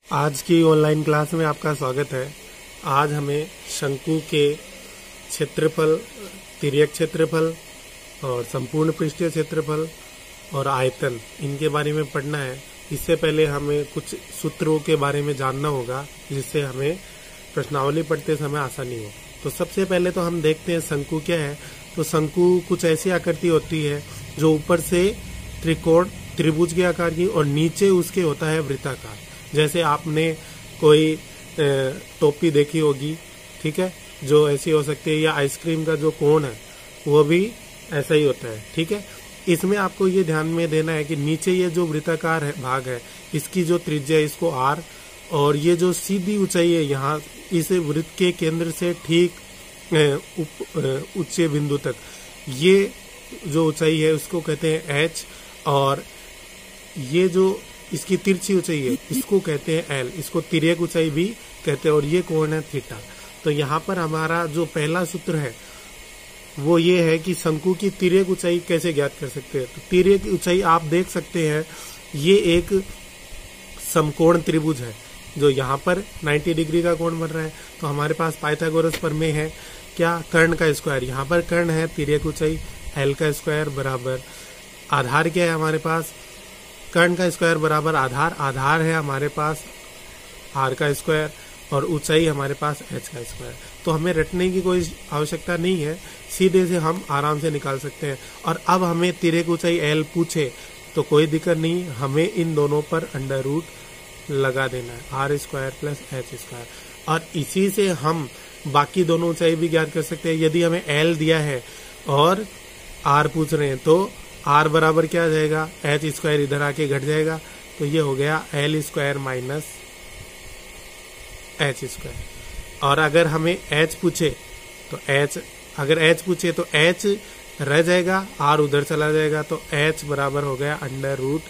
आज की online class में आपका स्वागत है। आज हमें शंकु के क्षेत्रफल, तिर्यक क्षेत्रफल और संपूर्ण पृष्ठीय क्षेत्रफल और आयतन, इनके बारे में पढ़ना है। इससे पहले हमें कुछ सूत्रों के बारे में जानना होगा जिससे हमें प्रश्नावली पढ़ते समय आसानी हो। तो सबसे पहले तो हम देखते हैं शंकु क्या है। तो शंकु कुछ ऐसी आकृति होती है जो ऊपर से त्रिकोण, त्रिभुज के आकार की और नीचे उसके होता है वृत्ताकार। जैसे आपने कोई टोपी देखी होगी, ठीक है, जो ऐसी हो सकती है, या आइसक्रीम का जो कोन है वो भी ऐसा ही होता है, ठीक है। इसमें आपको ये ध्यान में देना है कि नीचे ये जो वृत्ताकार है भाग है, इसकी जो त्रिज्या है इसको r, और ये जो सीधी ऊंचाई है यहाँ इस वृत्त के केंद्र से ठीक उच्च बिंदु तक, ये जो ऊंचाई है उसको कहते हैं h, और ये जो इसकी तिरछी ऊंचाई है इसको कहते हैं l, इसको तिर्यक ऊंचाई भी कहते हैं, और ये कोण है थीटा। तो यहाँ पर हमारा जो पहला सूत्र है वो ये है कि शंकु की तिर्यक ऊंचाई कैसे ज्ञात कर सकते हैं। तो तिर्यक ऊंचाई आप देख सकते हैं, ये एक समकोण त्रिभुज है जो यहाँ पर 90 डिग्री का कोण बन रहा है। तो हमारे पास पाइथागोरस प्रमेय है क्या, कर्ण का स्क्वायर। यहाँ पर कर्ण है, तिर्यक ऊंचाई l का स्क्वायर बराबर आधार क्या है हमारे पास, कर्ण का स्क्वायर बराबर आधार, आधार है हमारे पास r का स्क्वायर, और ऊंचाई हमारे पास h का स्क्वायर। तो हमें रटने की कोई आवश्यकता नहीं है, सीधे से हम आराम से निकाल सकते हैं। और अब हमें तिर्यक ऊंचाई l पूछे तो कोई दिक्कत नहीं, हमें इन दोनों पर अंडर रूट लगा देना है, r square plus h square, और इसी से हम बाकी दोनों ऊंचाई भी ज्ञात कर सकते हैं। यदि हमें l दिया है और r पूछ रहे हैं तो r बराबर क्या आ जाएगा, h स्क्वायर इधर आके घट जाएगा, तो ये हो गया l square minus h square. और अगर हमें h पूछे तो h, अगर h पूछे तो h रह जाएगा, r उधर चला जाएगा, तो h बराबर हो गया under root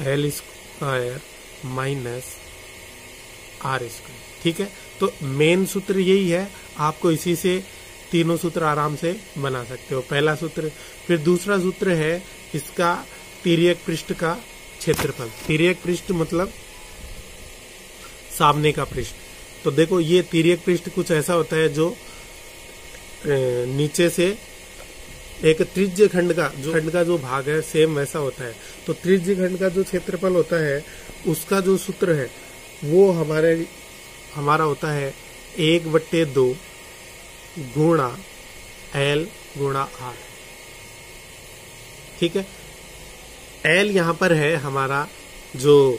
l square minus r square, ठीक है। तो मेन सूत्र यही है, आपको इसी से तीनों सूत्र आराम से बना सकते हो, पहला सूत्र। फिर दूसरा सूत्र है इसका तिर्यक पृष्ठ का क्षेत्रफल। तिर्यक पृष्ठ मतलब सामने का पृष्ठ। तो देखो ये तिर्यक पृष्ठ कुछ ऐसा होता है जो नीचे से एक त्रिज्य खंड का जो भाग है सेम वैसा होता है। तो त्रिज्य खंड का जो क्षेत्रफल होता है उसका जो सूत्र है वो हमारा होता है 1/2 गुणा l गुणा r, ठीक है। l यहाँ पर है हमारा जो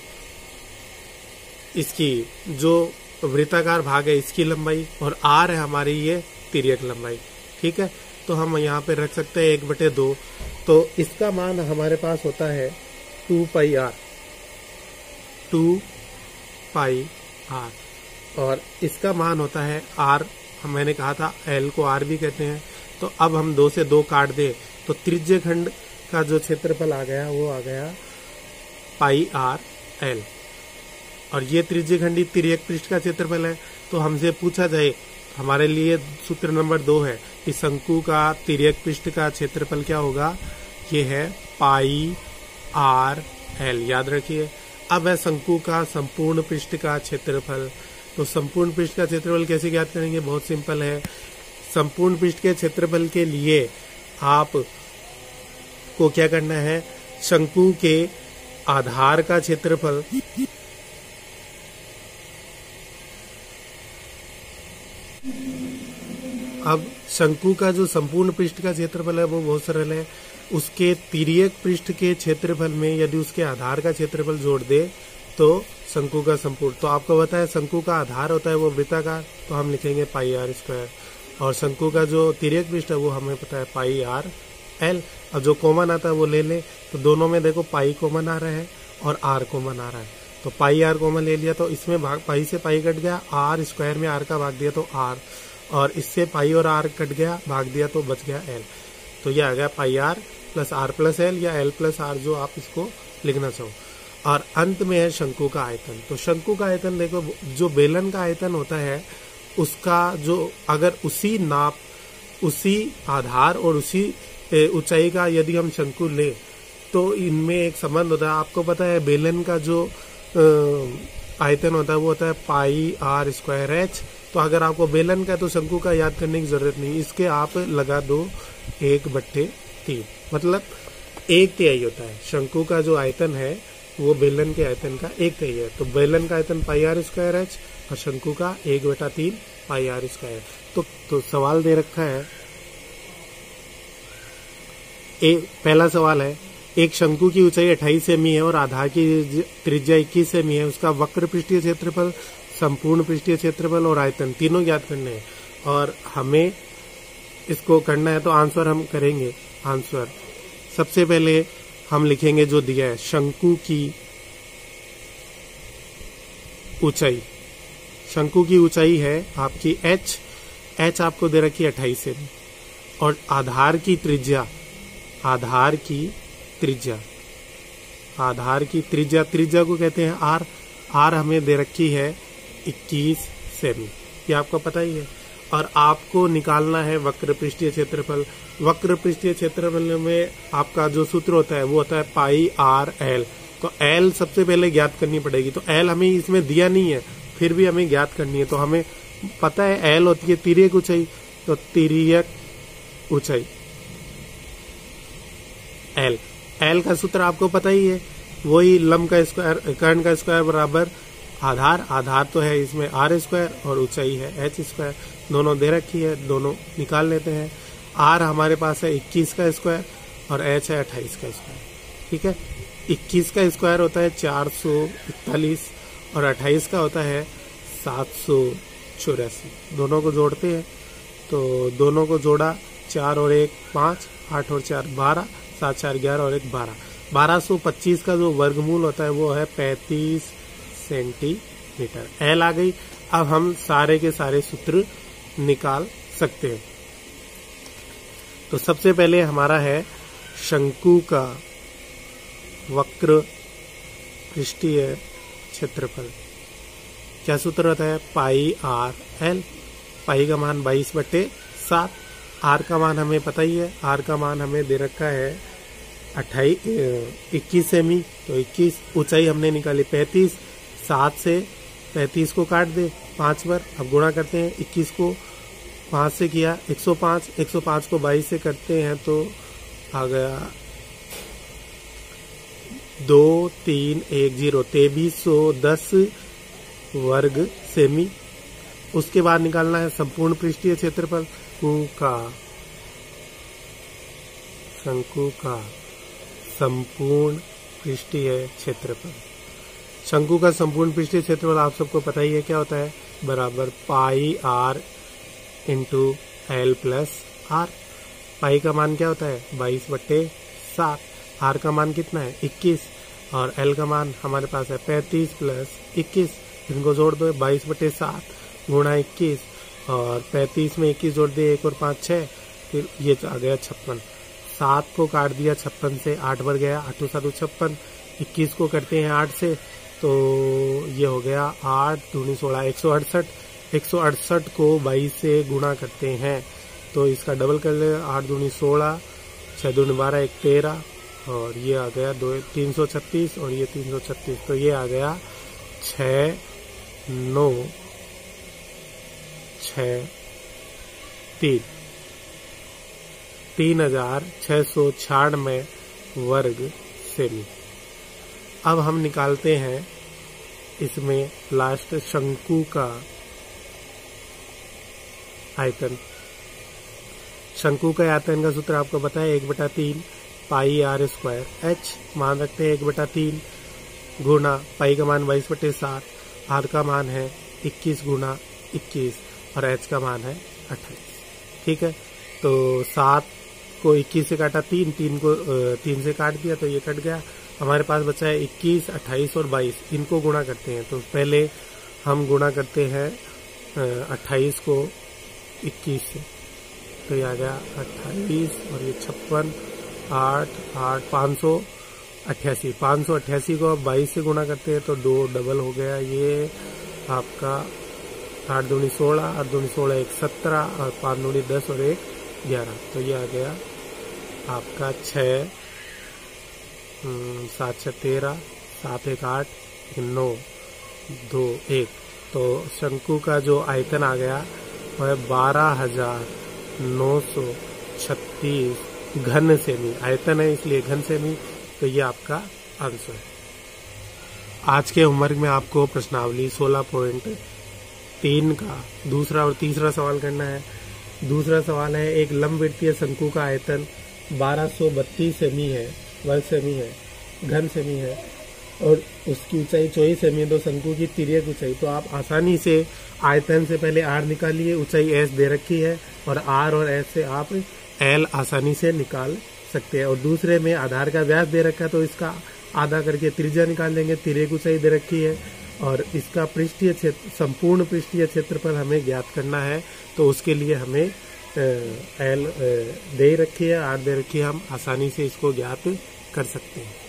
इसकी जो वृत्ताकार भाग है इसकी लंबाई, और r है हमारी ये तिर्यक लंबाई, ठीक है। तो हम यहाँ पे रख सकते हैं 1/2, तो इसका मान हमारे पास होता है 2 पाई r, और इसका मान होता है r, मैंने कहा था l को r भी कहते हैं। तो अब हम 2 से 2 काट दे तो त्रिज्य खंड का जो क्षेत्रफल आ गया वो आ गया पाई r l, और ये त्रिज्य खंडी तिर्यक पृष्ठ का क्षेत्रफल है। तो हमसे पूछा जाए, हमारे लिए सूत्र नंबर 2 है कि शंकु का तिर्यक पृष्ठ का क्षेत्रफल क्या होगा, ये है पाई r l, याद रखिए। अब है शंकु का संपूर्ण पृष्ठ का क्षेत्रफल। तो संपूर्ण पृष्ठ का क्षेत्रफल कैसे ज्ञात करेंगे, बहुत सिंपल है। संपूर्ण पृष्ठ के क्षेत्रफल के लिए आप को क्या करना है, शंकु के आधार का क्षेत्रफल अब शंकु का जो संपूर्ण पृष्ठ का क्षेत्रफल है वो बहुत सरल है, उसके तिर्यक पृष्ठ के क्षेत्रफल में यदि उसके आधार का क्षेत्रफल जोड़ दे तो शंकु का संपूर्ण। तो आपको पता है शंकु का आधार होता है वो वृत्ताकार, तो हम लिखेंगे पाई r स्क्वायर, और शंकु का जो तिर्यक पृष्ठ है वो हमें पता है पाई r l। और जो कॉमन आता है वो ले ले, तो दोनों में देखो पाई कॉमन आ रहा है और r कॉमन आ रहा है, तो पाई r कॉमन ले लिया, तो इसमें भाग पाई से पाई कट गया, r स्क्वायर में r का भाग दिया तो r, और इससे पाई और r कट गया, भाग दिया तो बच गया l। तो यह आ गया पाई r plus r plus l या l प्लस r, जो आप इसको लिखना चाहो। और अंत में है शंकु का आयतन। तो शंकु का आयतन देखो, जो बेलन का आयतन होता है उसका जो अगर उसी नाप, उसी आधार और उसी ऊंचाई का यदि हम शंकु ले तो इनमें एक संबंध होता है। आपको पता है बेलन का जो आयतन होता है वो होता है पाई आर स्क्वायर एच। तो अगर आपको बेलन का तो शंकु का याद करने की जरूरत नहीं, इसके आप लगा दो 1/3, मतलब 1/3 होता है। शंकु का जो आयतन है वो बेलन के आयतन का 1/3 है। तो बेलन का आयतन पाई आर स्क्वायर एच और शंकु का 1/3 पाई आर स्क्वायर। तो सवाल दे रखा है, पहला सवाल है, एक शंकु की ऊंचाई 28 सेमी है और आधार की त्रिज्या 21 सेमी है, उसका वक्र पृष्ठीय क्षेत्रफल, संपूर्ण पृष्ठीय क्षेत्रफल और आयतन तीनों ज्ञात करने हैं और हमें इसको करना है। तो आंसर हम करेंगे। आंसर सबसे पहले हम लिखेंगे जो दिया है, शंकु की ऊंचाई। शंकु की ऊंचाई है आपकी एच आपको दे रखी है 28 सेमी और आधार की त्रिज्या, त्रिज्या को कहते हैं आर हमें दे रखी है 21 सेमी, ये आपको पता ही है। और आपको निकालना है वक्र पृष्ठीय क्षेत्रफल। वक्र पृष्ठीय क्षेत्रफल में आपका जो सूत्र होता है वो होता है पाई आर एल। तो एल सबसे पहले ज्ञात करनी पड़ेगी। तो एल हमें इसमें दिया नहीं है, फिर भी हमें ज्ञात करनी है। तो हमें पता है एल होती है तिर्यक ऊंचाई, तो तिर्यक ऊंचाई एल का सूत्र आपको पता ही है, वही लंब का स्क्वायर, कर्ण का स्क्वायर बराबर आधार तो है इसमें आर स्क्वायर और ऊंचाई है एच स्क्वायर, दोनों दे रखी है, दोनों निकाल लेते हैं। आर हमारे पास है 21 का स्क्वायर और एच है 28 का स्क्वायर। ठीक है, 21 का स्क्वायर होता है 441 और 28 का होता है 784। दोनों को जोड़ते हैं, तो दोनों को जोड़ा, 4 और 1 5, 8 और 4 12, 7 4 11 और 1 12। 1225 का जो वर्गमूल होता है वो है 35 सेंटीमीटर। एल आ गई। अब हम सारे के सारे सूत्र निकाल सकते हैं। तो सबसे पहले हमारा है शंकु का वक्र पृष्ठीय क्षेत्रफल। क्या सूत्र होता है? पाई आर एल। पाई का मान 22/7, आर का मान हमें पता ही है, आर का मान हमें दे रखा है 21 सेमी। तो 21, ऊंचाई हमने निकाली 35, 7 से 35 को काट दे 5 बार, अब गुणा करते हैं। 21 को 5 से किया 105, 105 को 22 से करते हैं तो आ गया 2310, 2310 वर्ग सेमी। उसके बाद निकालना है संपूर्ण पृष्ठीय क्षेत्रफल। शंकु का संपूर्ण पृष्ठीय क्षेत्रफल। शंकु का संपूर्ण पृष्ठीय क्षेत्रफल आप सबको पता ही है क्या होता है, बराबर pi r into l plus r. Pi का मान क्या होता है 22/7, आर का मान कितना है 21 और एल का मान हमारे पास है 35 + 21। इनको जोड़ दो, 22/7 गुणा 21 और 35 में 21 जोड़ दिए, 1 और 5 6, फिर ये आ गया 56। 7 को काट दिया 56 से, 8 बार गया, 8 7 56। 21 को करते हैं 8 से तो ये हो गया 8 दूनी 16, 168। 168 को 22 से गुणा करते हैं तो इसका डबल कर ले, 8 दूनी 16, 6 दूनी 12, 1 13 और ये आ गया 336 और ये 336। तो ये आ गया 6 9 6 3 3696 वर्ग सेमी। अब हम निकालते हैं इसमें लास्ट शंकु का आयतन। शंकु का आयतन का सूत्र आपको पता है 1/3 पाई आर स्क्वायर। एच मान रखते हैं 1/3 गुणा पाई का मान 22/7, आर का मान है 21 गुणा 21 और एच का मान है 28। ठीक है, तो 7 को 21 से काटा 3 को 3 से काट दिया तो ये कट गया। हमारे पास बचा है 21, 28 और 22, इनको गुणा करते हैं। तो पहले हम गुणा करते हैं 28 को 21 से, तो ये आ गया 28 और ये 56, 8 8 588। 588 को अब 22 से गुणा करते हैं तो 2 डबल हो गया, ये आपका 8 दूनी 16, 8 दूनी 16, 1 17 और 5 दूनी 10 और 1 11। तो ये आ गया आपका 6 7 6 13, 7 1 8 9 2 1। तो शंकु का जो आयतन आ गया वह 12,936 घन सेमी। आयतन है इसलिए घन सेमी। तो ये आपका आंसर है। आज के होमवर्क में आपको प्रश्नावली 16.3 का दूसरा और तीसरा सवाल करना है। दूसरा सवाल है, एक लंबवृत्तीय शंकु का आयतन 1232 सेमी है, वर्ग सेमी है, घन सेमी है, और उसकी ऊंचाई 24 सेमी है। तो शंकु की तिर्यक ऊंचाई, तो आप आसानी से आयतन से पहले r निकालिए, ऊंचाई s दे रखी है, और r और s से आप l आसानी से निकाल सकते हैं। और दूसरे में आधार का व्यास दे रखा है, तो इसका आधा करके त्रिज्या निकाल देंगे। तिर्यक ऊंचाई दे रखी है, और इसका पृष्ठीय क्षेत्र, संपूर्ण पृष्ठीय क्षेत्रफल हमें ज्ञात करना है। तो उसके लिए हमें l दे रखी है, r दे रखी है, हम आसानी से इसको ज्ञात कर सकते हैं।